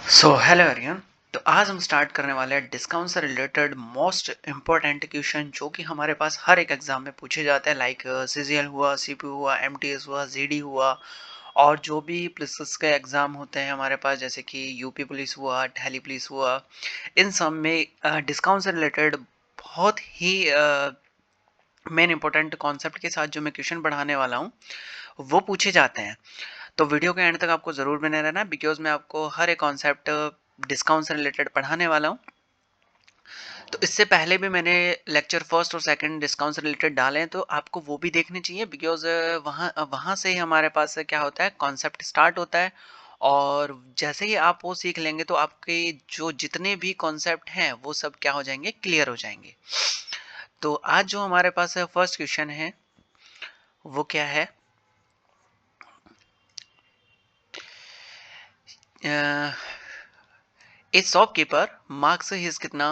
Hello everyone. तो आज हम स्टार्ट करने वाले हैं डिस्काउंट से रिलेटेड मोस्ट इम्पोर्टेंट क्वेश्चन जो कि हमारे पास हर एक एग्जाम में पूछे जाते हैं, लाइक सीजीएल हुआ, सीपीयू हुआ, एमटीएस हुआ, जीडी हुआ, और जो भी पुलिस के एग्जाम होते हैं हमारे पास, जैसे कि यूपी पुलिस हुआ, दिल्ली पुलिस हुआ, इन सब में डिस्काउंट से रिलेटेड बहुत ही मेन इंपॉर्टेंट कॉन्सेप्ट के साथ जो मैं क्वेश्चन पढ़ाने वाला हूँ वो पूछे जाते हैं। तो वीडियो के एंड तक आपको ज़रूर बने रहना है, बिकॉज मैं आपको हर एक कॉन्सेप्ट डिस्काउंट से रिलेटेड पढ़ाने वाला हूँ। तो इससे पहले भी मैंने लेक्चर फर्स्ट और सेकंड डिस्काउंट से रिलेटेड डाले हैं, तो आपको वो भी देखने चाहिए, बिकॉज वहाँ वहाँ से ही हमारे पास क्या होता है, कॉन्सेप्ट स्टार्ट होता है। और जैसे ही आप वो सीख लेंगे तो आपके जो जितने भी कॉन्सेप्ट हैं वो सब क्या हो जाएंगे, क्लियर हो जाएंगे। तो आज जो हमारे पास फर्स्ट क्वेश्चन है वो क्या है, A shopkeeper marks his कितना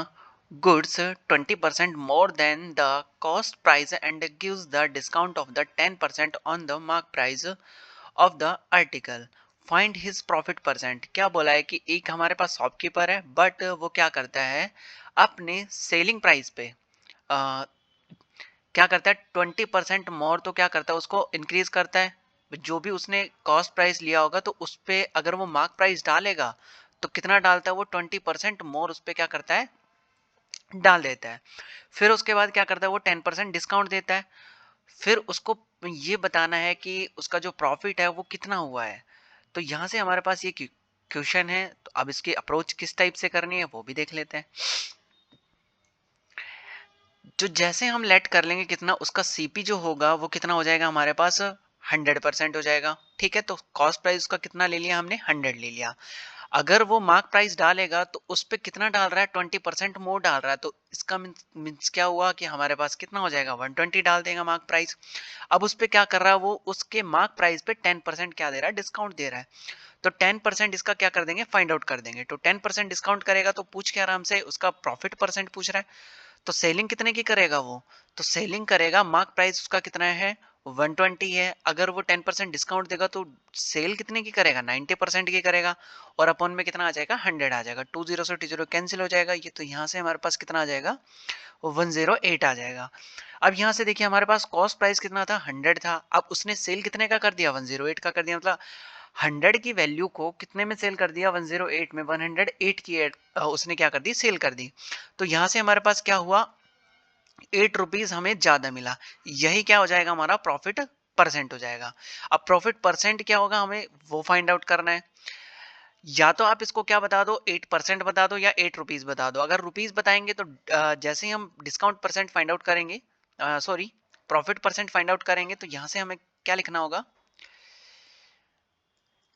goods 20% more than the cost price and gives the discount of the 10% on the mark price of the article. Find his profit percent. क्या बोला है कि एक हमारे पास शॉपकीपर है, बट वो क्या करता है अपने सेलिंग प्राइस पे क्या करता है 20% मोर, तो क्या करता है उसको इंक्रीज करता है। जो भी उसने कॉस्ट प्राइस लिया होगा तो उस पे अगर वो मार्क प्राइस डालेगा तो कितना डालता है वो 20% मोर उस पे क्या करता है, डाल देता है। फिर उसके बाद क्या करता है वो 10% डिस्काउंट देता है। फिर उसको ये बताना है कि उसका जो प्रॉफिट है वो कितना हुआ है। तो यहाँ से हमारे पास ये क्वेश्चन है, तो अब इसकी अप्रोच किस टाइप से करनी है वो भी देख लेते हैं। जो जैसे हम लेट कर लेंगे कितना, उसका सीपी जो होगा वो कितना हो जाएगा हमारे पास 100% हो जाएगा। ठीक है, तो कॉस्ट प्राइस उसका कितना ले लिया हमने, 100 ले लिया। अगर वो मार्क प्राइस डालेगा तो उस पर कितना डाल रहा है, 20% मोर डाल रहा है, तो इसका मीन्स क्या हुआ कि हमारे पास कितना हो जाएगा, 120 डाल देगा मार्क प्राइस। अब उस पर क्या कर रहा है वो, उसके मार्क प्राइस पे 10% क्या दे रहा है, डिस्काउंट दे रहा है। तो 10% इसका क्या कर देंगे, फाइंड आउट कर देंगे। तो 10% डिस्काउंट करेगा तो पूछ के आराम से उसका प्रॉफिट परसेंट पूछ रहा है। तो सेलिंग कितने की करेगा वो, तो सेलिंग करेगा, मार्क प्राइस उसका कितना है 120 है। अगर वो 10% डिस्काउंट देगा तो सेल कितने की करेगा, 90% की करेगा। और अपॉन में कितना आ जाएगा, 100 आ जाएगा। 20 से 20 कैंसिल हो जाएगा ये, तो यहाँ से हमारे पास कितना आ जाएगा, 108 आ जाएगा। अब यहाँ से देखिए हमारे पास कॉस्ट प्राइस कितना था, 100 था। अब उसने सेल कितने का कर दिया, 108 का कर दिया। मतलब 100 की वैल्यू को कितने में सेल कर दिया, 108 में। 108 की उसने क्या कर दी, सेल कर दी। तो यहाँ से हमारे पास क्या हुआ, 8 रुपीज हमें ज्यादा मिला। यही क्या हो जाएगा, हमारा प्रॉफिट परसेंट हो जाएगा। अब प्रॉफिट परसेंट क्या होगा, हमें वो फाइंड आउट करना है। या तो आप इसको क्या बता दो, 8% बता दो या 8 रुपीज बता दो। अगर रुपीज बताएंगे तो जैसे ही हम डिस्काउंट परसेंट फाइंड आउट करेंगे, sorry profit percent find out करेंगे, तो यहाँ से हमें क्या लिखना होगा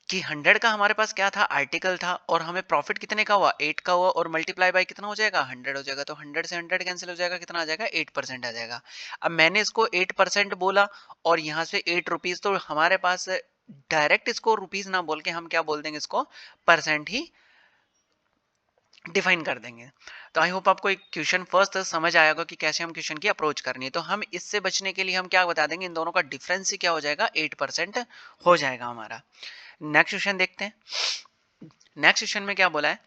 कि 100 का हमारे पास क्या था, आर्टिकल था, और हमें प्रॉफिट कितने का हुआ, 8 का हुआ, और मल्टीप्लाई बाय कितना हो जाएगा, 100 हो जाएगा। तो 100 से 100 कैंसिल हो जाएगा, कितना आ जाएगा, 8% आ जाएगा। अब मैंने इसको 8% बोला और यहाँ से 8 रुपीज, तो हमारे पास डायरेक्ट इसको रुपीज ना बोल के हम क्या बोल देंगे, इसको परसेंट ही डिफाइन कर देंगे। तो आई होप आपको एक क्वेश्चन फर्स्ट समझ आएगा कि कैसे हम क्वेश्चन की अप्रोच करनी है। तो हम इससे बचने के लिए हम क्या बता देंगे, इन दोनों का डिफरेंस ही क्या हो जाएगा, 8% हो जाएगा हमारा। नेक्स्ट क्वेश्चन देखते हैं। नेक्स्ट क्वेश्चन में क्या बोला है,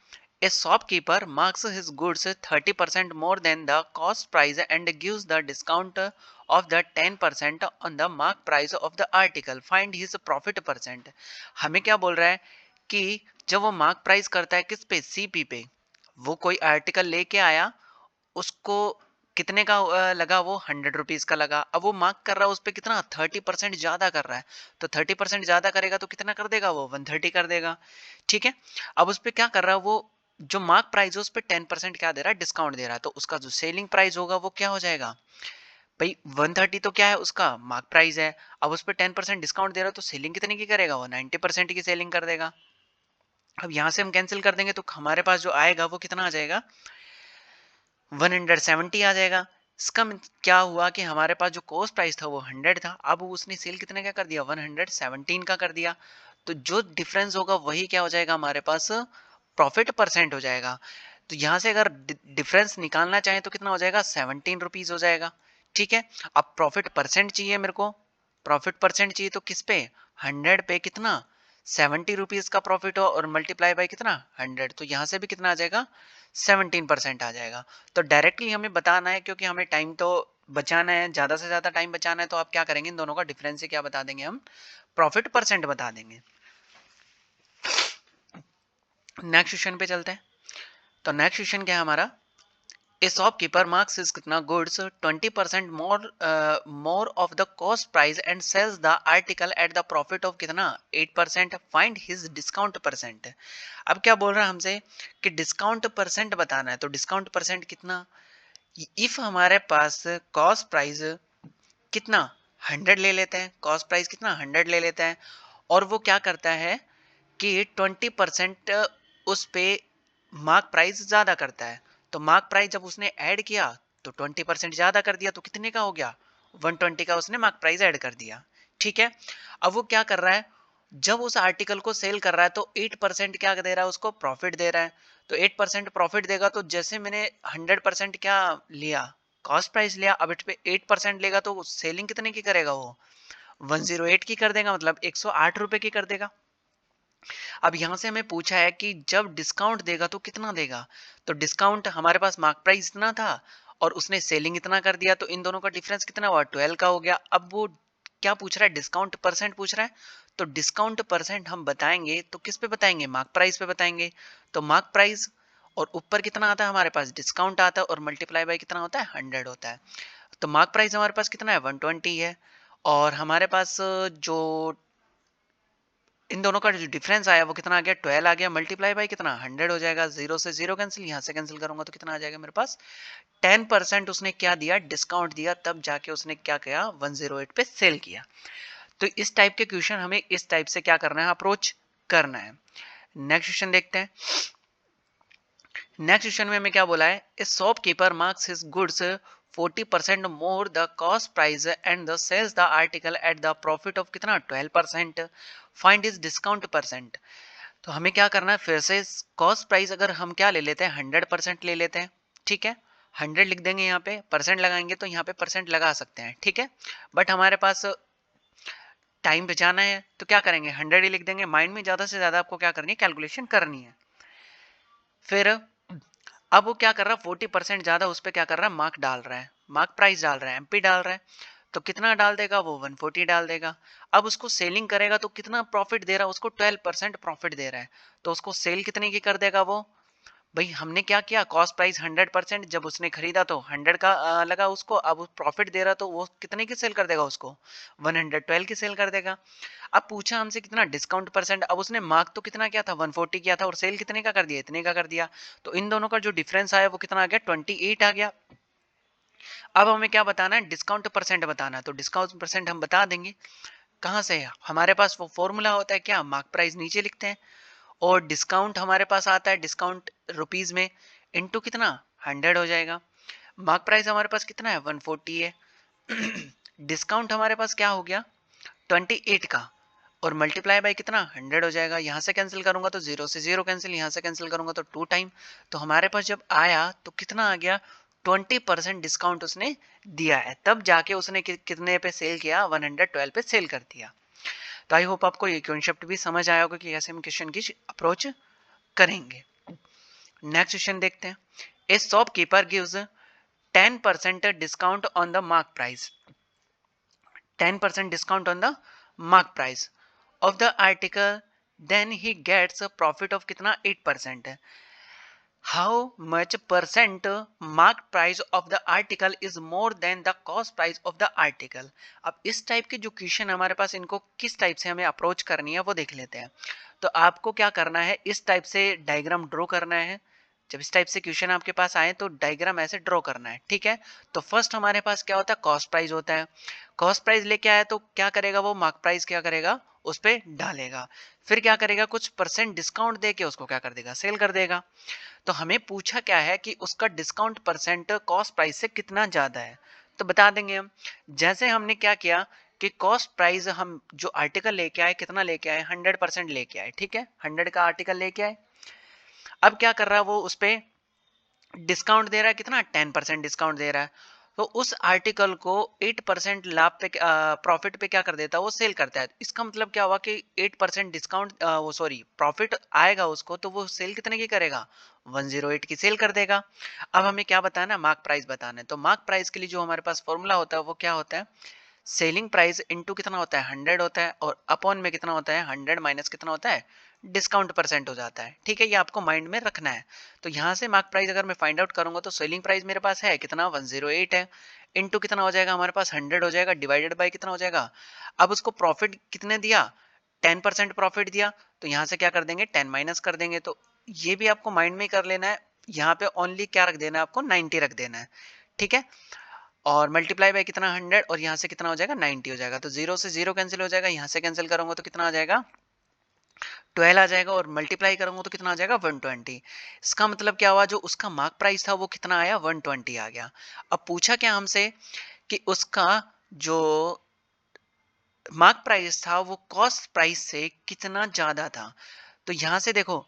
a shopkeeper marks his goods 30% more than the cost price and gives the discount of the 10% on the mark price of the article, find his profit percent. हमें क्या बोल रहा है कि जब वो मार्क प्राइस करता है किस पे, सीपी पे, वो कोई आर्टिकल लेके आया, उसको कितने का लगा, वो 100 रुपीज का लगा। अब वो मार्क कर रहा है उस पर कितना, 30% ज्यादा कर रहा है। तो 30% ज्यादा करेगा तो कितना कर देगा वो, 130 कर देगा। ठीक है, अब उस पर क्या कर रहा है वो, जो मार्क प्राइस है उस पर 10% क्या दे रहा है, डिस्काउंट दे रहा है। तो उसका जो सेलिंग प्राइस होगा वो क्या हो जाएगा भाई, 130 तो क्या है उसका मार्क प्राइस है। अब उस पर 10% डिस्काउंट दे रहा है तो सेलिंग कितने की करेगा वो, 90% की सेलिंग कर देगा। अब यहां से हम कैंसिल कर देंगे तो हमारे पास जो आएगा वो कितना आ जाएगा, 170 आ जाएगा। इसका क्या हुआ कि हमारे पास जो कॉस्ट प्राइस था वो 100 था, अब उसने सेल कितने का कर दिया, 117 का कर दिया। तो जो डिफरेंस होगा वही क्या हो जाएगा हमारे पास, प्रॉफिट परसेंट हो जाएगा। तो यहाँ से अगर डिफरेंस निकालना चाहें तो कितना हो जाएगा, 17 रुपीज हो जाएगा। ठीक है, अब प्रॉफिट परसेंट चाहिए मेरे को, प्रॉफिट परसेंट चाहिए तो किस पे, 100 पे कितना, ₹70 का प्रॉफिट हो और मल्टीप्लाई बाय कितना 100, तो यहाँ से भी कितना आ जाएगा 17% आ जाएगा। तो डायरेक्टली हमें बताना है, क्योंकि हमें टाइम तो बचाना है, ज़्यादा से ज़्यादा टाइम बचाना है, तो आप क्या करेंगे, इन दोनों का डिफरेंस से क्या बता देंगे, हम प्रॉफिट परसेंट बता देंगे। नेक्स्ट क्वेश्चन पे चलते हैं। तो नेक्स्ट क्वेश्चन क्या है हमारा, A shopkeeper marks his कितना goods 20% more of the cost price and sells the article at the profit of कितना 8%. Find his discount percent. अब क्या बोल रहा है हमसे कि डिस्काउंट परसेंट बताना है, तो डिस्काउंट परसेंट कितना, इफ हमारे पास कॉस्ट प्राइस कितना 100 ले लेते हैं, कॉस्ट प्राइस कितना 100 ले लेते हैं, और वो क्या करता है कि 20% उस पे मार्क प्राइस ज्यादा करता है, तो मार्क प्राइस जब उसने ऐड किया तो 20% ज्यादा कर दिया, तो कितने का हो गया 120 का उसने मार्क प्राइस ऐड कर दिया। ठीक है, अब वो क्या कर रहा है, जब उस आर्टिकल को सेल कर रहा है तो 8% क्या दे रहा है, उसको प्रॉफिट दे रहा है। तो 8% प्रॉफिट देगा, तो जैसे मैंने 100% क्या लिया, कॉस्ट प्राइस लिया, अब इस पे 8% लेगा, तो सेलिंग कितने की करेगा वो 108 की कर देगा, मतलब 108 रुपए की कर देगा। अब यहाँ से हमें पूछा है कि जब डिस्काउंट देगा तो कितना देगा, तो डिस्काउंट हमारे पास मार्क प्राइस इतना था और उसने सेलिंग इतना कर दिया, तो इन दोनों का डिफरेंस कितना हुआ 12 का हो गया। अब वो क्या पूछ रहा है, डिस्काउंट परसेंट पूछ रहा है, तो डिस्काउंट परसेंट हम बताएंगे तो किस पे बताएंगे, मार्क प्राइस पे बताएंगे। तो मार्क प्राइस और ऊपर कितना आता है हमारे पास डिस्काउंट आता है, और मल्टीप्लाई बाय कितना होता है 100 होता है। तो मार्क प्राइस हमारे पास कितना है 120 है, और हमारे पास जो इन दोनों का जो डिफरेंस आया वो कितना आ गया 12 आ गया, मल्टीप्लाई बाय कितना 100 हो जाएगा, जीरो से जीरो कैंसिल, यहाँ से कैंसिल करूंगा तो कितना आ जाएगा मेरे पास 10% उसने क्या दिया डिस्काउंट दिया, तब जाके उसने क्या किया 108 पे सेल किया। तो इस टाइप के क्वेश्चन हमें इस टाइप से क्या करना है, अप्रोच करना है। नेक्स्ट क्वेश्चन देखते हैं। नेक्स्ट क्वेश्चन में हमें क्या बोला है, a shopkeeper marks his goods 40% more the cost price and the sells the article at the profit of कितना 12%। Find is discount percent. तो हमें क्या करना है, फिर से कॉस्ट प्राइस अगर हम क्या ले लेते हैं 100% ले लेते हैं, ठीक है 100 लिख देंगे, यहाँ पे परसेंट लगाएंगे तो यहाँ पे परसेंट लगा सकते हैं, ठीक है, बट हमारे पास टाइम बचाना है तो क्या करेंगे 100 ही लिख देंगे। माइंड में ज्यादा से ज्यादा आपको क्या करनी है, कैलकुलेशन करनी है। फिर अब वो क्या कर रहा है 40% ज्यादा उस पर क्या कर रहा है, मार्क डाल रहा है, मार्क प्राइस डाल रहा है, एमपी डाल रहा है, तो कितना डाल देगा वो 140 डाल देगा। अब उसको सेलिंग करेगा तो कितना प्रॉफिट दे रहा है उसको 12% प्रॉफिट दे रहा है, तो उसको सेल कितने की कर देगा वो, भाई हमने क्या किया कॉस्ट प्राइस 100%, जब उसने खरीदा तो 100 का लगा उसको, अब प्रॉफिट दे रहा तो वो कितने की सेल कर देगा उसको 112 की सेल कर देगा। अब पूछा हमसे कितना डिस्काउंट परसेंट, अब उसने मार्क तो कितना किया था 140 किया था और सेल कितने का कर दिया इतने का कर दिया, तो इन दोनों का जो डिफरेंस आया वो कितना आ गया 28 आ गया। अब हमें क्या बताना है, डिस्काउंट परसेंट बताना है, तो डिस्काउंट परसेंट हम बता देंगे कहाँ से, हमारे पास वो फॉर्मूला होता है क्या, मार्क प्राइस नीचे लिखते हैं और डिस्काउंट हमारे पास आता है डिस्काउंट रुपीज में इनटू कितना 100 हो जाएगा। मार्क प्राइस हमारे पास कितना है 140 है डिस्काउंट हमारे पास क्या हो गया 28 का, और मल्टीप्लाई बाय कितना 100 हो जाएगा। यहाँ से कैंसिल करूंगा तो जीरो से जीरो कैंसिल, यहाँ से कैंसिल करूंगा तो 2 टाइम, तो हमारे पास जब आया तो कितना आ गया 20% डिस्काउंट उसने दिया है, तब जाके उसने कितने पे सेल किया 112 पे सेल कर दिया। तो आई होप आपको ये कॉन्सेप्ट भी समझ आया होगा कि कैसे हम क्वेश्चन की अप्रोच करेंगे। नेक्स्ट क्वेश्चन देखते हैं। A shopkeeper gives 10% discount on the mark price, 10% discount on the mark price of the article, then he gets a profit of कितना 8%। How much percent mark price of the article is more than the cost price of the article. अब इस type के जो question हमारे पास इनको किस type से हमें अप्रोच करनी है वो देख लेते हैं। तो आपको क्या करना है, इस टाइप से डायग्राम ड्रॉ करना है। जब इस टाइप से क्वेश्चन आपके पास आए तो डायग्राम ऐसे ड्रॉ करना है, ठीक है। तो फर्स्ट हमारे पास क्या होता है कॉस्ट प्राइस होता है, कॉस्ट प्राइस लेके आया तो क्या करेगा वो मार्क प्राइस क्या करेगा उस पर डालेगा, फिर क्या करेगा कुछ परसेंट डिस्काउंट दे के उसको क्या कर देगा सेल कर देगा। तो हमें पूछा क्या है कि उसका डिस्काउंट परसेंट कॉस्ट प्राइस से कितना ज्यादा है, तो बता देंगे हम। जैसे हमने क्या किया कि कॉस्ट प्राइस हम जो आर्टिकल लेके आए कितना लेके आए 100% लेके आए, ठीक है 100 का आर्टिकल लेके आए। अब क्या कर रहा है वो उस पे डिस्काउंट दे रहा है कितना 10% डिस्काउंट दे रहा है, तो उस आर्टिकल को 8% लाभ पे प्रॉफिट पे क्या कर देता है, वो सेल करता है। इसका मतलब क्या हुआ कि 8% डिस्काउंट वो सॉरी प्रॉफिट आएगा उसको, तो वो सेल कितने की करेगा, 108 की सेल कर देगा। अब हमें क्या बताना है, मार्क प्राइस बताना है। तो मार्क प्राइस के लिए जो हमारे पास फॉर्मूला होता है वो क्या होता है, सेलिंग प्राइस इनटू कितना होता है, 100 होता है, और अपॉन में कितना होता है, 100 माइनस कितना होता है, डिस्काउंट परसेंट हो जाता है। ठीक है, ये आपको माइंड में रखना है। तो यहाँ से मार्क प्राइस अगर मैं फाइंड आउट करूंगा तो सेलिंग प्राइस मेरे पास है कितना, 108 है, इनटू कितना हो जाएगा हमारे पास, 100 हो जाएगा, डिवाइडेड बाय कितना हो जाएगा। अब उसको प्रॉफिट कितने दिया, 10% प्रॉफिट दिया, तो यहाँ से क्या कर देंगे, 10 माइनस कर देंगे। तो ये भी आपको माइंड में कर लेना है। यहाँ पे ओनली क्या रख देना है आपको, 90 रख देना है। ठीक है, और मल्टीप्लाई बाय कितना, 100, और यहाँ से कितना हो जाएगा, 90 हो जाएगा। तो जीरो से जीरो कैंसिल हो जाएगा, यहाँ से कैंसिल करूंगा तो कितना आ जाएगा, 12 आ जाएगा, और मल्टीप्लाई करूंगा तो कितना आ जाएगा, 120। इसका मतलब क्या हुआ, जो उसका मार्क प्राइस था वो कितना आया, 120 आ गया। अब पूछा क्या हमसे कि उसका जो मार्क प्राइस था वो कॉस्ट प्राइस से कितना ज्यादा था। तो यहाँ से देखो,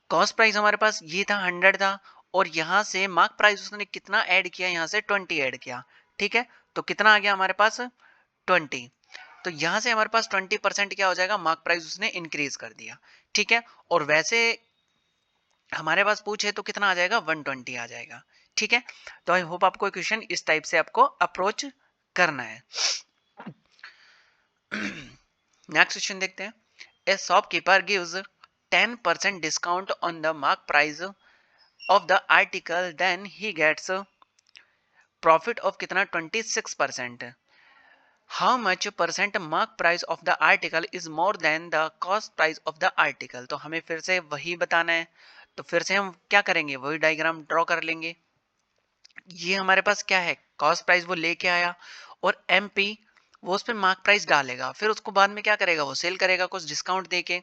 कॉस्ट प्राइस हमारे पास ये था, 100 था, और यहाँ से मार्क प्राइस उसने कितना ऐड किया, यहाँ से 20 ऐड किया। ठीक है, तो कितना आ गया हमारे पास, 20। तो यहाँ से हमारे पास 20% क्या हो जाएगा, मार्क प्राइस उसने इंक्रीज कर दिया। ठीक है, और वैसे हमारे पास पूछे तो कितना आ जाएगा, 120 आ जाएगा। ठीक है, तो आई होप आपको क्वेश्चन इस टाइप से आपको अप्रोच करना है। नेक्स्ट क्वेश्चन देखते हैं। A shopkeeper gives 10% discount on the mark price of the article, then he gets profit of कितना, 26%। How much percent mark price of the article is more than the cost price of the article. तो हमें फिर से वही बताना है। तो फिर से हम क्या करेंगे, वही डायग्राम ड्रॉ कर लेंगे। ये हमारे पास क्या है, कॉस्ट प्राइस वो लेके आया, और एमपी वो उस पर मार्क प्राइस डालेगा, फिर उसको बाद में क्या करेगा, वो सेल करेगा कुछ डिस्काउंट देके।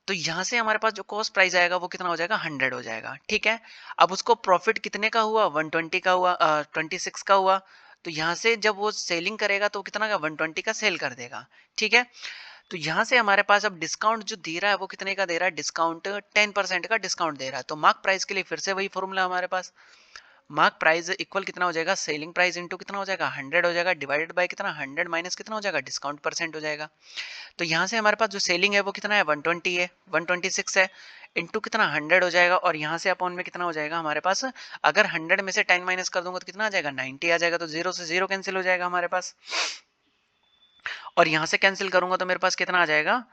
तो यहाँ से हमारे पास जो कॉस्ट प्राइस आएगा वो कितना हो जाएगा, 100 हो जाएगा। ठीक है, अब उसको प्रॉफिट कितने का हुआ, 120 का हुआ, 26 का हुआ। तो यहाँ से जब वो सेलिंग करेगा तो कितना का, 120 का सेल कर देगा। ठीक है, तो यहाँ से हमारे पास अब डिस्काउंट जो दे रहा है वो कितने का दे रहा है, डिस्काउंट 10% का डिस्काउंट दे रहा है। तो मार्क प्राइस के लिए फिर से वही फॉर्मूला हमारे पास, मार्क प्राइस इक्वल कितना हो जाएगा, सेलिंग प्राइस इंटू कितना हो जाएगा, 100 हो जाएगा, डिवाइडेड बाय कितना, 100 माइनस कितना हो जाएगा, डिस्काउंट परसेंट हो जाएगा। तो यहाँ से हमारे पास जो सेलिंग है वो कितना है, 120 है, 126 है, इंटू कितना, 100 हो जाएगा, और यहाँ से अपॉन में कितना हो जाएगा हमारे पास, अगर 100 में से 10 माइनस कर दूंगा तो कितना आ जाएगा, 90 आ जाएगा। तो जीरो से जीरो कैंसिल हो जाएगा हमारे पास, और यहाँ से कैंसिल करूंगा तो मेरे पास कितना आ जाएगा,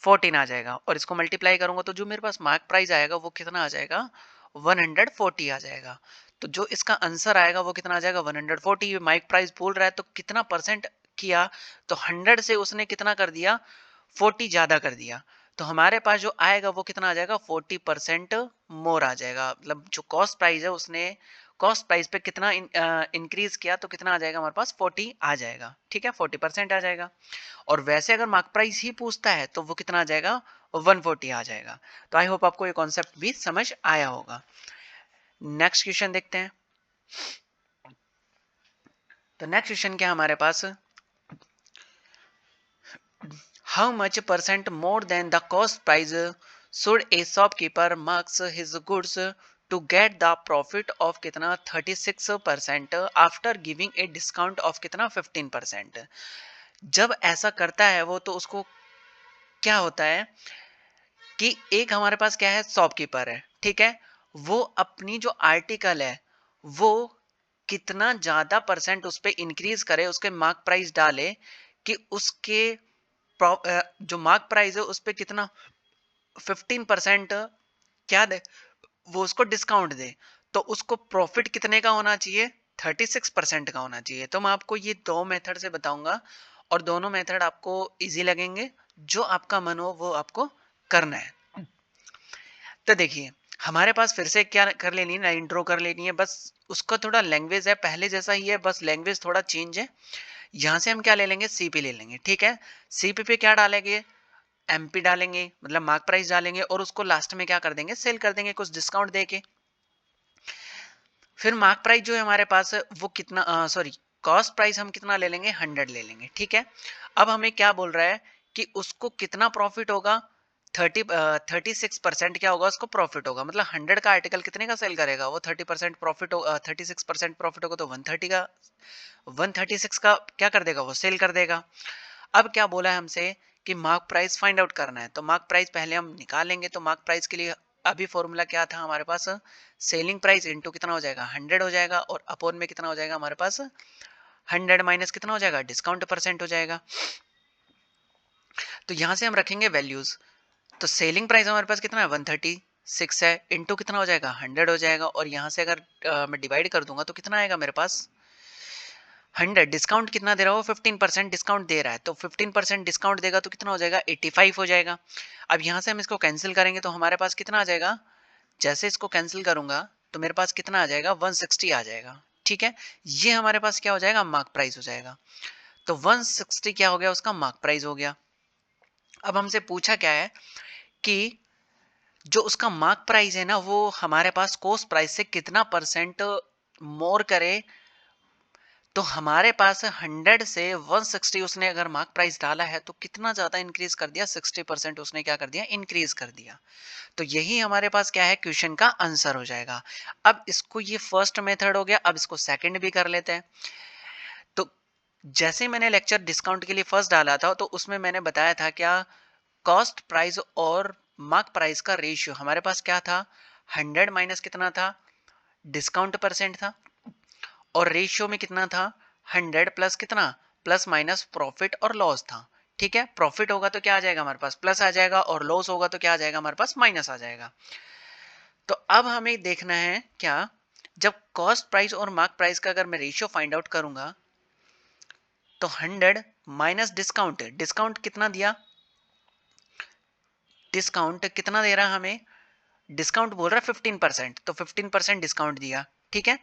14 आ जाएगा, और इसको मल्टीप्लाई करूंगा तो जो मेरे पास मार्क प्राइस आएगा वो कितना आ जाएगा, 140 आ जाएगा। तो जो इसका आंसर आएगा वो कितना आ जाएगा, 140। मार्क प्राइस बोल रहा है तो कितना परसेंट किया, तो 100 से उसने कितना कर दिया, 40 ज्यादा कर दिया। तो हमारे पास जो आएगा वो कितना आ जाएगा, 40% मोर आ जाएगा। मतलब जो कॉस्ट प्राइस है उसने कॉस्ट प्राइस पे कितना इंक्रीज किया, तो कितना आ जाएगा हमारे पास, 40 आ जाएगा। ठीक है, 40% आ जाएगा। और वैसे अगर मार्क प्राइस ही पूछता है तो वो कितना आ जाएगा, 140 आ जाएगा। तो आई होप आपको ये कॉन्सेप्ट भी समझ आया होगा। नेक्स्ट क्वेश्चन देखते हैं। तो नेक्स्ट क्वेश्चन क्या हमारे पास, how much percent more than the cost price should a shopkeeper marks his goods to get the profit of कितना, 36% after giving a discount of कितना, 15%। जब ऐसा करता है वो, तो उसको क्या होता है कि एक हमारे पास क्या है, शॉपकीपर है। ठीक है, वो अपनी जो आर्टिकल है वो कितना ज्यादा परसेंट उस पर इंक्रीज करे, उसके मार्क प्राइस डाले कि उसके जो मार्क प्राइस है उस पर कितना, 15% क्या दे, वो उसको डिस्काउंट दे। तो उसको प्रॉफिट कितने का होना चाहिए, 36% का होना चाहिए। तो मैं आपको ये दो मेथड से बताऊंगा, और दोनों मेथड आपको इजी लगेंगे, जो आपका मन हो वो आपको करना है। तो देखिए, हमारे पास फिर से क्या कर लेनी है ना, इंट्रो कर लेनी है। बस उसका थोड़ा लैंग्वेज है पहले जैसा ही है, बस लैंग्वेज थोड़ा चेंज है। यहाँ से हम क्या ले लेंगे, सीपी ले लेंगे। ठीक है, सीपी पे क्या डालेंगे, एमपी डालेंगे, मतलब मार्क प्राइस डालेंगे, और उसको लास्ट में क्या कर देंगे, सेल कर देंगे कुछ डिस्काउंट देके। फिर मार्क प्राइस जो है हमारे पास वो कितना, सॉरी कॉस्ट प्राइस हम कितना ले लेंगे, 100 ले लेंगे। ठीक है, अब हमें क्या बोल रहा है कि उसको कितना प्रॉफिट होगा, 36% क्या होगा, उसको प्रॉफिट होगा। मतलब 100 का आर्टिकल कितने का सेल करेगा, वो 30% प्रॉफिट 36% प्रॉफिट होगा, तो 130 का 136 का क्या कर देगा, वो सेल कर देगा। अब क्या बोला है हमसे कि मार्क प्राइस फाइंड आउट करना है, तो मार्क प्राइस पहले हम निकालेंगे। तो मार्क प्राइस के लिए अभी फॉर्मूला क्या था हमारे पास, सेलिंग प्राइस इंटू कितना हो जाएगा, 100 हो जाएगा, और अपॉन में कितना हो जाएगा हमारे पास, 100 माइनस कितना हो जाएगा, डिस्काउंट परसेंट हो जाएगा। तो यहाँ से हम रखेंगे वैल्यूज। तो सेलिंग प्राइस हमारे पास कितना है, 136 है, इंटू कितना हो जाएगा, 100 हो जाएगा, और यहाँ से अगर मैं डिवाइड कर दूंगा तो कितना आएगा मेरे पास, 100। डिस्काउंट कितना दे रहा है, वो 15% डिस्काउंट दे रहा है, तो 15% डिस्काउंट देगा तो कितना हो जाएगा, 85 हो जाएगा। अब यहाँ से हम इसको कैंसिल करेंगे तो हमारे पास कितना आ जाएगा, जैसे इसको कैंसिल करूंगा तो मेरे पास कितना आ जाएगा, 160 आ जाएगा। ठीक है, ये हमारे पास क्या हो जाएगा, मार्क प्राइस हो जाएगा। तो 160 क्या हो गया, उसका मार्क प्राइस हो गया। अब हमसे पूछा क्या है कि जो उसका मार्क प्राइस है ना, वो हमारे पास कॉस्ट प्राइस से कितना परसेंट मोर करे। तो हमारे पास 100 से 160 उसने अगर मार्क प्राइस डाला है तो कितना ज्यादा इंक्रीज कर दिया, 60% उसने क्या कर दिया, इंक्रीज कर दिया। तो यही हमारे पास क्या है, क्वेश्चन का आंसर हो जाएगा। अब इसको, ये फर्स्ट मेथड हो गया, अब इसको सेकंड भी कर लेते हैं। तो जैसे मैंने लेक्चर डिस्काउंट के लिए फर्स्ट डाला था, तो उसमें मैंने बताया था क्या, कॉस्ट प्राइस और मार्क प्राइस का रेशियो हमारे पास क्या था, 100 माइनस कितना था, डिस्काउंट परसेंट था, और रेशियो में कितना था, 100 प्लस कितना, प्लस माइनस प्रॉफिट और लॉस था। ठीक है, प्रॉफिट होगा तो क्या आ जाएगा हमारे पास, प्लस आ जाएगा, और लॉस होगा तो क्या आ जाएगा हमारे पास, माइनस आ जाएगा। तो अब हमें देखना है क्या, जब कॉस्ट प्राइस और मार्क प्राइस का अगर मैं रेशियो फाइंड आउट करूंगा, तो 100 माइनस डिस्काउंट, डिस्काउंट कितना दिया, डिस्काउंट कितना दे रहा है हमें, डिस्काउंट बोल रहा है 15%, तो 15% डिस्काउंट दिया। ठीक है,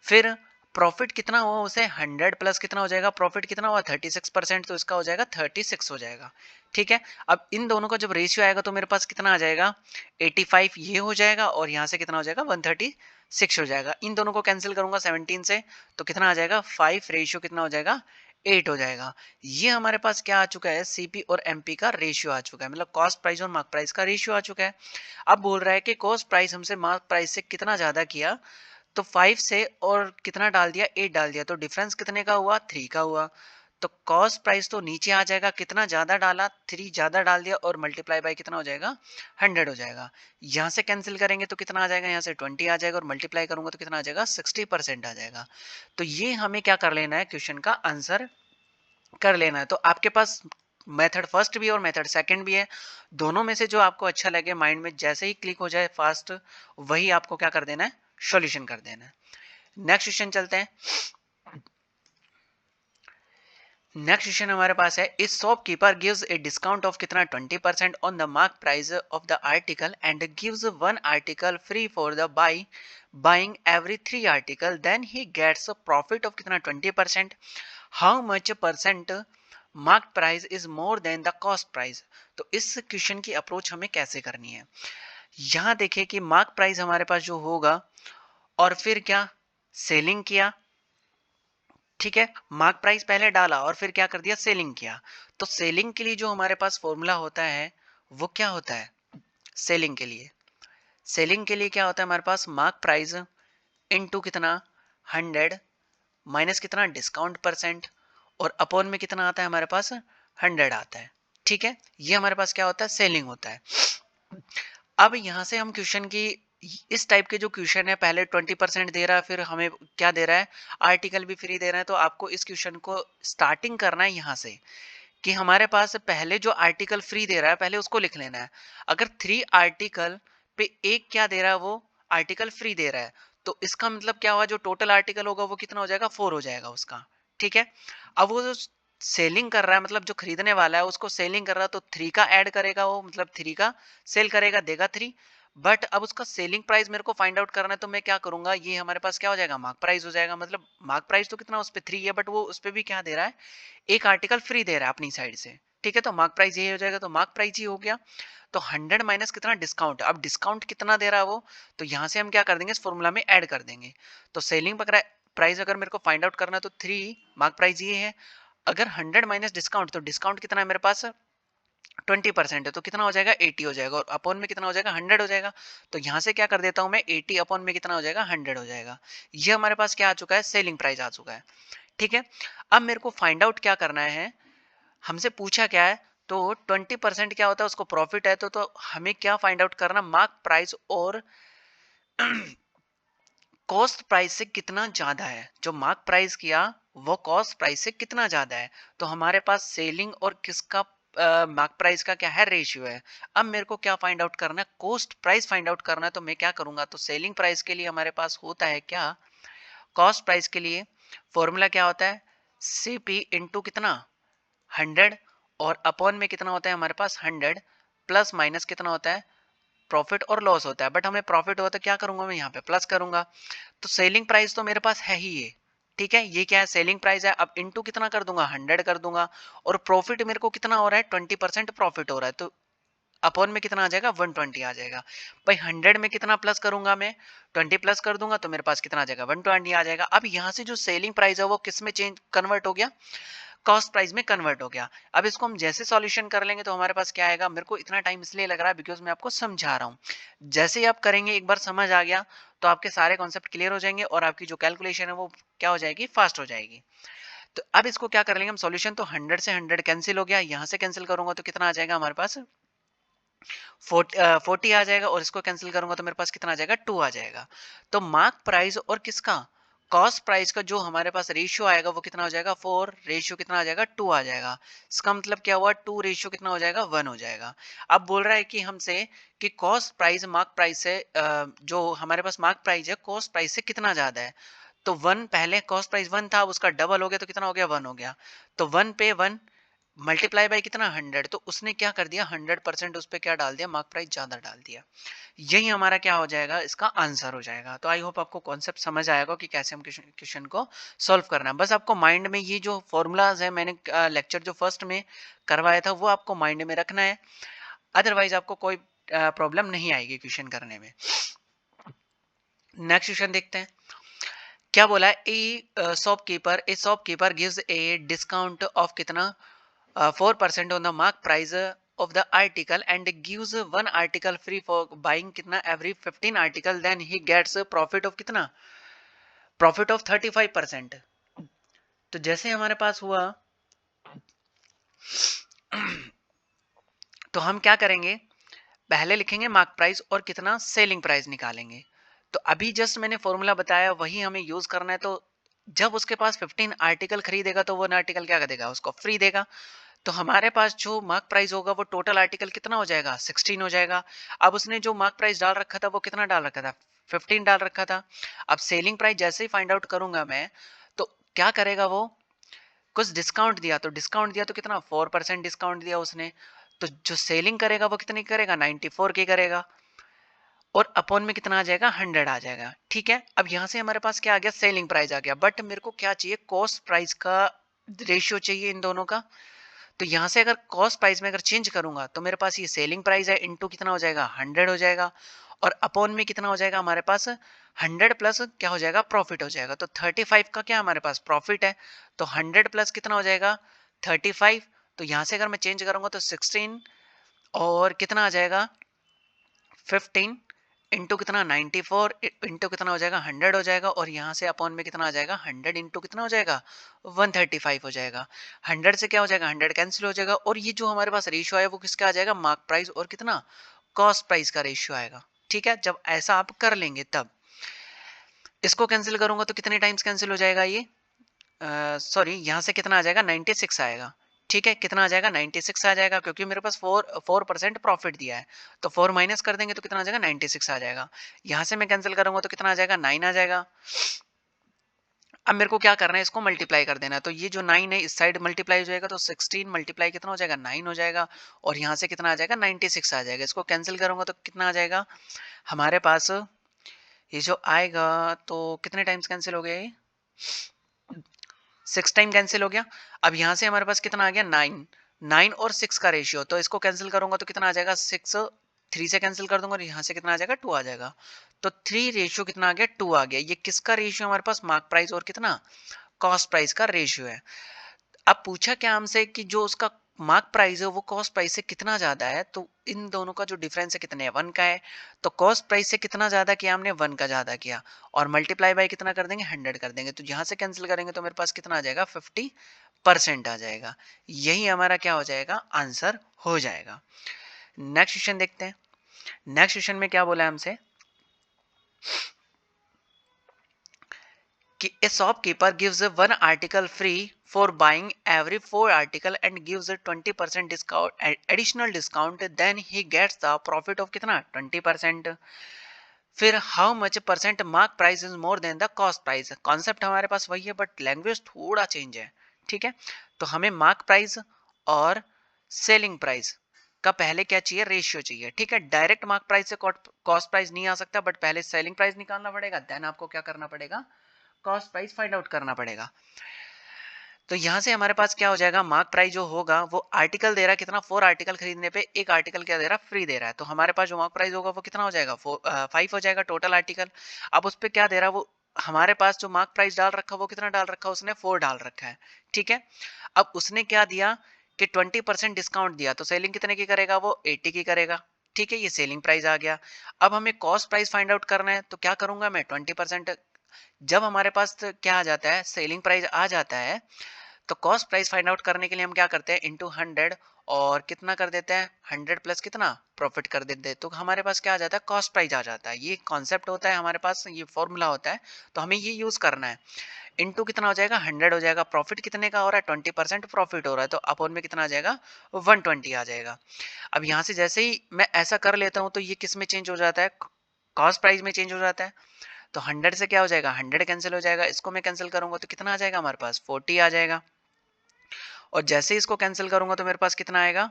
फिर प्रॉफिट कितना हुआ उसे, 100 प्लस कितना हो जाएगा, प्रॉफिट कितना हुआ 36%, तो इसका हो जाएगा 36 हो जाएगा। ठीक है, अब इन दोनों का जब रेशियो आएगा तो मेरे पास कितना आ जाएगा, 85 ये हो जाएगा, और यहाँ से कितना हो जाएगा, 136 हो जाएगा। इन दोनों को कैंसिल करूंगा 17 से, तो कितना आ जाएगा, 5 रेशियो कितना हो जाएगा, 8 हो जाएगा। ये हमारे पास क्या आ चुका है, सीपी और एमपी का रेशियो आ चुका है, मतलब कॉस्ट प्राइस और मार्क प्राइस का रेशियो आ चुका है। अब बोल रहा है कि कॉस्ट प्राइस हमसे मार्क प्राइस से कितना ज्यादा किया, तो 5 से और कितना डाल दिया, 8 डाल दिया, तो डिफरेंस कितने का हुआ, 3 का हुआ। तो कॉस्ट प्राइस तो नीचे आ जाएगा, कितना ज्यादा डाला, 3 ज्यादा डाल दिया, और मल्टीप्लाई बाय कितना हो जाएगा, 100 हो जाएगा। यहाँ से कैंसिल करेंगे तो कितना आ जाएगा, यहाँ से 20 आ जाएगा, और मल्टीप्लाई करूंगा तो कितना आ जाएगा, 60% आ जाएगा। तो ये हमें क्या कर लेना है, क्वेश्चन का आंसर कर लेना है। तो आपके पास मेथड फर्स्ट भी और मेथड सेकंड भी है, दोनों में से जो आपको अच्छा लगे, माइंड में जैसे ही क्लिक हो जाए फास्ट, वही आपको क्या कर देना है, सॉल्यूशन कर देना है। नेक्स्ट क्वेश्चन चलते हैं। नेक्स्ट क्वेश्चन हमारे पास है, इस shopkeeper gives a discount of कितना, 20% on the mark price of the article and gives one article free for the buying every 3 article, then he gets a profit of कितना, 20%। How much percent mark price is more than the cost price. तो इस question की approach हमें कैसे करनी है। यहाँ देखिए कि मार्क प्राइस हमारे पास जो होगा, और फिर क्या, सेलिंग किया। ठीक है, मार्क प्राइस पहले डाला और फिर क्या कर दिया, सेलिंग किया। तो सेलिंग के लिए जो हमारे पास फॉर्मूला होता है वो क्या होता है, सेलिंग के लिए, सेलिंग के लिए क्या होता है हमारे पास, मार्क प्राइस इनटू कितना, 100 माइनस कितना, डिस्काउंट परसेंट, और अपॉन में कितना आता है हमारे पास, 100 आता है। ठीक है, ये हमारे पास क्या होता है, सेलिंग होता है। अब यहाँ से हम क्वेश्चन की, इस टाइप के जो क्वेश्चन है, पहले 20% दे रहा है, फिर हमें क्या दे रहा है, आर्टिकल भी फ्री दे रहा है। तो आपको इस क्वेश्चन को स्टार्टिंग करना है यहाँ से, कि हमारे पास पहले जो आर्टिकल फ्री दे रहा है पहले उसको लिख लेना है। अगर 3 आर्टिकल पे एक क्या दे रहा है, वो आर्टिकल फ्री दे रहा है, तो इसका मतलब क्या हुआ, जो टोटल आर्टिकल होगा वो कितना हो जाएगा, 4 हो जाएगा उसका। ठीक है, अब वो जो सेलिंग कर रहा है, मतलब जो खरीदने वाला है उसको सेलिंग कर रहा है, तो 3 का ऐड करेगा वो, मतलब 3 का सेल करेगा, देगा 3। बट अब उसका सेलिंग प्राइस मेरे को फाइंड आउट करना है, तो मैं क्या करूंगा, ये हमारे पास क्या हो जाएगा, मार्क प्राइस हो जाएगा। मतलब मार्क प्राइस तो कितना उस पे 3 है, बट वो उस पे भी क्या दे रहा है, एक आर्टिकल फ्री दे रहा है अपनी साइड से। ठीक है, तो मार्क प्राइस ये हो जाएगा, तो मार्क प्राइस ही हो गया। तो 100 माइनस कितना, डिस्काउंट। अब डिस्काउंट कितना दे रहा है वो, तो यहाँ से हम क्या कर देंगे, इस फॉर्मूला में ऐड कर देंगे। तो सेलिंग प्राइस अगर मेरे को फाइंड आउट करना है तो 3, मार्क प्राइस ये है। अगर 100 माइनस डिस्काउंट, तो डिस्काउंट कितना है मेरे पास, 20% है तो कितना हो जाएगा 80 हो जाएगा, और अपॉन में कितना हो जाएगा 100 हो जाएगा। तो यहाँ से क्या कर देता हूँ मैं, 80 अपॉन में कितना हो जाएगा 100 हो जाएगा। ये हमारे पास क्या आ चुका है, सेलिंग प्राइस आ चुका है। ठीक है, अब मेरे को फाइंड आउट क्या करना है, हमसे पूछा क्या है, तो 20% क्या होता है, उसको प्रॉफिट है, तो हमें क्या फाइंड आउट करना, मार्क प्राइस और कॉस्ट प्राइस से कितना ज्यादा है। जो मार्क प्राइस किया वो कॉस्ट प्राइस से कितना ज्यादा है। तो हमारे पास सेलिंग और किसका मार्क प्राइस का क्या है, रेशियो है। अब मेरे को क्या फाइंड आउट करना है, कॉस्ट प्राइस फाइंड आउट करना है। तो मैं क्या करूंगा, तो सेलिंग प्राइस के लिए हमारे पास होता है क्या, कॉस्ट प्राइस के लिए फॉर्मूला क्या होता है, सीपी इंटू कितना 100, और अपॉन में कितना होता है हमारे पास 100, प्लस माइनस कितना होता है, प्रॉफिट और लॉस होता है। बट हमें प्रॉफिट हुआ तो क्या करूंगा, मैं यहाँ पे प्लस करूंगा। तो सेलिंग प्राइस तो मेरे पास है ही ये, ठीक है, ये क्या है, सेलिंग प्राइस है। अब इनटू कितना कर दूंगा, 100 कर दूंगा, और प्रॉफिट मेरे को कितना हो रहा है, 20% प्रॉफिट हो रहा है, तो अपॉन में कितना आ जाएगा, 120 आ जाएगा। भाई 100 में कितना प्लस करूंगा मैं, 20 प्लस कर दूंगा, तो मेरे पास कितना आ जाएगा, 120 आ जाएगा। अब यहाँ से जो सेलिंग प्राइस है वो किस में चेंज कन्वर्ट हो गया, कॉस्ट प्राइस में कन्वर्ट हो गया। अब इसको हम जैसे सॉल्यूशन कर लेंगे तो हमारे पास क्या आएगा, मेरे को इतना टाइम इसलिए लग रहा है बिकॉज मैं आपको समझा रहा हूँ। जैसे ही आप करेंगे, एक बार समझ आ गया तो आपके सारे कॉन्सेप्ट क्लियर हो जाएंगे, और आपकी जो कैलकुलेशन है वो क्या हो जाएगी, फास्ट हो जाएगी। तो अब इसको क्या कर लेंगे हम सॉल्यूशन, तो 100 से 100 कैंसिल हो गया, यहाँ से कैंसिल करूंगा तो कितना आ जाएगा हमारे पास, 40 आ जाएगा, और इसको कैंसिल करूंगा तो मेरे पास कितना आ जाएगा, 2 आ जाएगा। तो मार्क प्राइस और किसका, कॉस्ट प्राइस का जो हमारे पास रेशियो आएगा वो कितना हो जाएगा, 4 रेशियो कितना आ जाएगा, 2 आ जाएगा। इसका मतलब क्या हुआ, 2 रेशियो कितना हो जाएगा, 1 हो जाएगा। अब बोल रहा है कि हमसे कि कॉस्ट प्राइस मार्क प्राइस से जो हमारे पास मार्क प्राइस है कॉस्ट प्राइस से कितना ज्यादा है। तो 1, पहले कॉस्ट प्राइस 1 था, अब उसका डबल हो गया तो कितना हो गया, 1 हो गया। तो 1 पे 1 मल्टीप्लाई बाय कितना 100, तो उसने क्या कर दिया, 100% उस पर क्या डाल दिया, मार्क प्राइस ज्यादा डाल दिया। यही हमारा क्या हो जाएगा, इसका आंसर हो जाएगा। तो आई होप आपको कॉन्सेप्ट समझ आएगा कि कैसे हम क्वेश्चन को सॉल्व करना है। बस आपको माइंड में ये जो फॉर्मूलाज है, मैंने लेक्चर जो फर्स्ट में करवाया था वो आपको माइंड में रखना है, अदरवाइज आपको कोई प्रॉब्लम नहीं आएगी क्वेश्चन करने में। नेक्स्ट क्वेश्चन देखते हैं, क्या बोला है, a shopkeeper gives a discount of कितना, 4% on the mark price of the article and gives one article free for buying कितना every 15 article, then he gets a profit of कितना, प्रॉफिट ऑफ 35%। तो जैसे हमारे पास हुआ तो हम क्या करेंगे, पहले लिखेंगे मार्क प्राइस और कितना सेलिंग प्राइस निकालेंगे। तो अभी जस्ट मैंने फॉर्मूला बताया वही हमें यूज करना है। तो जब उसके पास 15 आर्टिकल खरीदेगा तो वो आर्टिकल क्या कर देगा, उसको फ्री देगा। तो हमारे पास जो मार्क प्राइस होगा वो टोटल आर्टिकल कितना हो जाएगा, 16 हो जाएगा। अब उसने जो मार्क प्राइस डाल रखा था वो कितना डाल रखा था, 15 डाल रखा था। अब सेलिंग प्राइस जैसे ही फाइंड आउट करूंगा मैं, तो क्या करेगा वो, कुछ डिस्काउंट दिया, तो डिस्काउंट दिया तो कितना, 4% डिस्काउंट दिया उसने। तो जो सेलिंग करेगा वो कितनी करेगा, 94 की करेगा, और अपॉन में कितना आ जाएगा, 100 आ जाएगा। ठीक है, अब यहाँ से हमारे पास क्या आ गया, सेलिंग प्राइस आ गया, बट मेरे को क्या चाहिए, कॉस्ट प्राइस का रेशियो चाहिए इन दोनों का। तो यहाँ से अगर कॉस्ट प्राइस में अगर चेंज करूंगा तो मेरे पास ये सेलिंग प्राइस है, इनटू कितना हो जाएगा, 100 हो जाएगा, और अपॉन में कितना हो जाएगा हमारे पास, 100 प्लस क्या हो जाएगा, प्रॉफिट हो जाएगा। तो 35 का क्या हमारे पास प्रॉफिट है, तो 100 प्लस कितना हो जाएगा, 35। तो यहाँ से अगर मैं चेंज करूंगा तो 16, और कितना आ जाएगा, 15 इंटू कितना, 94 इंटू कितना हो जाएगा, 100 हो जाएगा, और यहाँ से अपॉन में कितना आ जाएगा, 100 इंटू कितना हो जाएगा, 135 हो जाएगा। 100 से क्या हो जाएगा, 100 कैंसिल हो जाएगा, और ये जो हमारे पास रेशियो है वो किसका आ जाएगा, मार्क प्राइस और कितना, कॉस्ट प्राइस का रेशियो आएगा। ठीक है, जब ऐसा आप कर लेंगे तब इसको कैंसिल करूंगा तो कितने टाइम्स कैंसिल हो जाएगा ये, सॉरी यहाँ से कितना आ जाएगा, 96 आएगा। ठीक है, कितना आ जाएगा, 96 आ जाएगा, क्योंकि मेरे पास 4% प्रॉफिट दिया है। तो 4 माइनस कर देंगे तो कितना आ जाएगा, 96 आ जाएगा। यहाँ से मैं कैंसिल करूंगा तो कितना आ जाएगा, 9 आ जाएगा। अब मेरे को क्या करना है, इसको मल्टीप्लाई कर देना है। तो ये जो 9 है इस साइड मल्टीप्लाई हो जाएगा, तो 16 मल्टीप्लाई कितना हो जाएगा, 9 हो जाएगा, और यहाँ से कितना आ जाएगा, 96 आ जाएगा। इसको कैंसिल करूंगा तो कितना आ जाएगा हमारे पास, ये जो आएगा, तो कितने टाइम्स कैंसिल हो गया ये, 6 टाइम कैंसिल हो गया। अब यहाँ से हमारे पास कितना आ गया, 9, 9 और 6 का रेशियो, तो इसको कैंसिल करूंगा तो कितना आ जाएगा, 6, 3 से कैंसिल कर दूंगा, और यहाँ से कितना आ जाएगा, 2 आ जाएगा। तो 3 रेशियो कितना आ गया, 2 आ गया। ये किसका रेशियो हमारे पास, मार्क प्राइस और कितना, कॉस्ट प्राइस का रेशियो है। अब पूछा क्या हमसे कि जो उसका मार्क प्राइस है वो कॉस्ट प्राइस से कितना ज़्यादा है, तो इन दोनों का जो डिफरेंस है कितने है, 1 का है। तो कॉस्ट प्राइस से कितना ज़्यादा किया हमने, 1 का ज़्यादा किया, और मल्टीप्लाई बाय कितना कर देंगे, 100 कर देंगे। तो यहाँ से कैंसिल करेंगे तो मेरे पास कितना आ जाएगा, 50% आ जाएगा। यही हमारा क्या हो जाएगा, आंसर हो जाएगा। नेक्स्ट क्वेश्चन देखते हैं। नेक्स्ट क्वेश्चन में क्या बोला है हमसे कि a shopkeeper gives one article free for buying every 4 article and gives a 20% discount, additional discount, then he gets the profit of कितना, 20%। फिर how much percent mark price is more than the cost price. Concept हमारे पास वही है but language थोड़ा change है, ठीक है। तो हमें मार्क प्राइस और सेलिंग प्राइस का पहले क्या चाहिए, रेशियो चाहिए, ठीक है। डायरेक्ट मार्क प्राइस से कॉस्ट प्राइस नहीं आ सकता, बट पहले सेलिंग प्राइस निकालना पड़ेगा, देन आपको क्या करना पड़ेगा, कॉस्ट प्राइस फाइंड आउट करना पड़ेगा। तो यहाँ से हमारे पास क्या हो जाएगा, मार्क प्राइस जो होगा वो आर्टिकल दे रहा है कितना, 4 आर्टिकल खरीदने पे एक आर्टिकल क्या दे रहा है, फ्री दे रहा है। तो हमारे पास जो मार्क प्राइस होगा वो कितना हो जाएगा, 5 हो जाएगा टोटल आर्टिकल। अब उस पर क्या दे रहा है वो, हमारे पास जो मार्क प्राइस डाल रखा है वो कितना डाल रखा है, उसने 4 डाल रखा है, ठीक है। अब उसने क्या दिया कि 20% डिस्काउंट दिया, तो सेलिंग कितने की करेगा, वो 80 की करेगा, ठीक है। ये सेलिंग प्राइस आ गया। अब हमें कॉस्ट प्राइस फाइंड आउट करना है, तो क्या करूंगा मैं, 20%। जब हमारे पास तो क्या आ जाता है, सेलिंग प्राइस आ जाता है, तो कॉस्ट प्राइस फाइंड आउट करने के लिए हम क्या करते हैं, इंटू 100, और कितना कर देते हैं, 100 प्लस कितना, प्रॉफिट कर देते हैं, तो हमारे पास क्या आ जाता है, कॉस्ट प्राइस आ जाता है। ये कॉन्सेप्ट होता है हमारे पास, ये फॉर्मूला होता है, तो हमें ये यूज करना है। इंटू कितना हो जाएगा, 100 हो जाएगा, प्रॉफिट कितने का हो रहा है, 20% प्रॉफिट हो रहा है, तो अपॉन में कितना आ जाएगा, 120 आ जाएगा। अब यहाँ से जैसे ही मैं ऐसा कर लेता हूँ, तो ये किस में चेंज हो जाता है, कॉस्ट प्राइस में चेंज हो जाता है। तो 100 से क्या हो जाएगा, 100 कैंसिल हो जाएगा, इसको मैं कैंसिल करूंगा तो कितना आ जाएगा, हमारे पास 40 आ जाएगा। और जैसे ही इसको कैंसिल करूंगा तो मेरे पास कितना आएगा,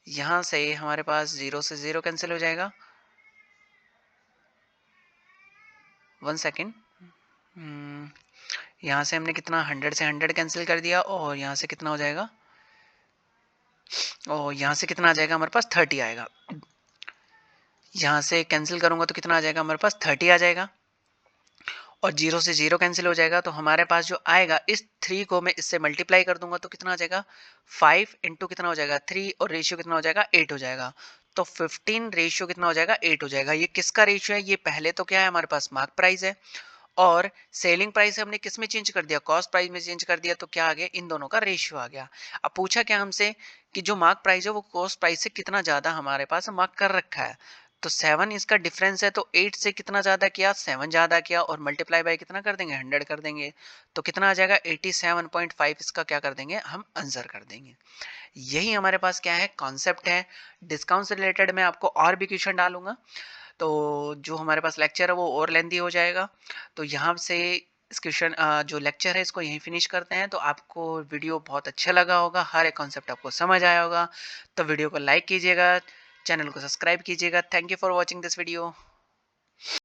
यहाँ से हमारे पास 0 से 0 कैंसिल हो जाएगा। 1 सेकेंड, यहाँ से हमने कितना, 100 से 100 कैंसिल कर दिया, और यहाँ से कितना हो जाएगा, और यहाँ से कितना आ जाएगा, हमारे पास 30 आएगा। यहाँ से कैंसिल करूंगा तो कितना आ जाएगा, हमारे पास 30 आ जाएगा, और 0 से 0 कैंसिल हो जाएगा। तो हमारे पास जो आएगा, इस 3 को मैं इससे मल्टीप्लाई कर दूंगा तो कितना आ जाएगा, 5 इंटू कितना हो जाएगा, 3, और रेशियो कितना हो जाएगा, 8 हो जाएगा। तो 15 रेशियो कितना हो जाएगा, 8 हो जाएगा। ये किसका रेशियो है, ये पहले तो क्या है, हमारे पास मार्क प्राइस है, और सेलिंग प्राइस हमने किस में चेंज कर दिया, कॉस्ट प्राइस में चेंज कर दिया, तो क्या आ गया, इन दोनों का रेशियो आ गया। अब पूछा क्या हमसे कि जो मार्क प्राइस है वो कॉस्ट प्राइस से कितना ज्यादा हमारे पास मार्क कर रखा है। तो 7 इसका डिफरेंस है, तो 8 से कितना ज्यादा किया, 7 ज्यादा किया, और मल्टीप्लाई बाय कितना कर देंगे, 100 कर देंगे, तो कितना आ जाएगा, 87.5 इसका क्या कर देंगे, हम आंसर कर देंगे। यही हमारे पास क्या है, कॉन्सेप्ट है। डिस्काउंट से रिलेटेड मैं आपको और भी क्वेश्चन डालूंगा, तो जो हमारे पास लेक्चर है वो और लेंदी हो जाएगा। तो यहाँ से इस क्वेश्चन जो लेक्चर है इसको यहीं फिनिश करते हैं। तो आपको वीडियो बहुत अच्छा लगा होगा, हर एक कॉन्सेप्ट आपको समझ आया होगा। तो वीडियो को लाइक कीजिएगा, चैनल को सब्सक्राइब कीजिएगा। Thank you for watching this video.